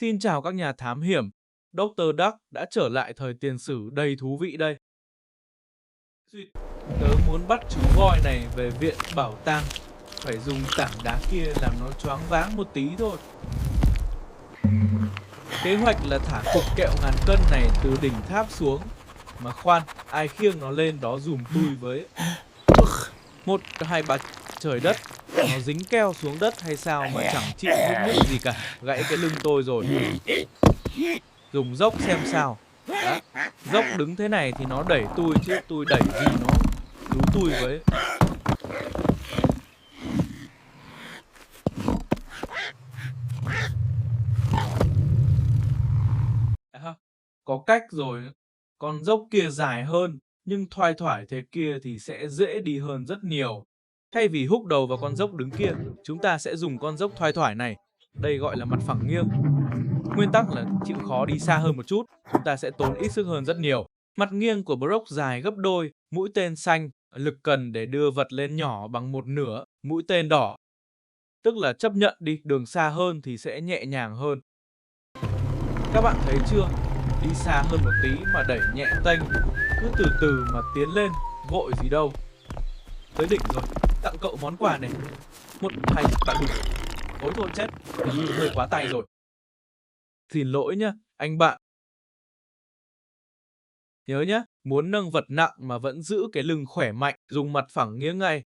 Xin chào các nhà thám hiểm. Dr. Duck đã trở lại thời tiền sử đầy thú vị đây. Tớ muốn bắt chú voi này về viện bảo tàng. Phải dùng tảng đá kia làm nó choáng váng một tí thôi. Kế hoạch là thả cục kẹo ngàn cân này từ đỉnh tháp xuống. Mà khoan, ai khiêng nó lên đó dùm tui với. Một, hai, ba, trời đất. Nó dính keo xuống đất hay sao mà chẳng chịu nhúc nhích gì cả. Gãy cái lưng tôi rồi. Dùng dốc xem sao. Đã. Dốc đứng thế này thì nó đẩy tôi chứ tôi đẩy gì nó đú tôi với. À, có cách rồi. Con dốc kia dài hơn, nhưng thoai thoải thế kia thì sẽ dễ đi hơn rất nhiều. Thay vì húc đầu vào con dốc đứng kia, chúng ta sẽ dùng con dốc thoai thoải này. Đây gọi là mặt phẳng nghiêng. Nguyên tắc là chịu khó đi xa hơn một chút, chúng ta sẽ tốn ít sức hơn rất nhiều. Mặt nghiêng của Brock dài gấp đôi, mũi tên xanh, lực cần để đưa vật lên nhỏ bằng một nửa mũi tên đỏ. Tức là chấp nhận đi, đường xa hơn thì sẽ nhẹ nhàng hơn. Các bạn thấy chưa? Đi xa hơn một tí mà đẩy nhẹ tênh, cứ từ từ mà tiến lên, vội gì đâu. Tới đỉnh rồi, tặng cậu món quà này. Một hai bạn đừng. Ôi thôi chết, hình như hơi quá tay rồi. Xin lỗi nhá, anh bạn. Nhớ nhá, muốn nâng vật nặng mà vẫn giữ cái lưng khỏe mạnh, dùng mặt phẳng nghiêng ngay.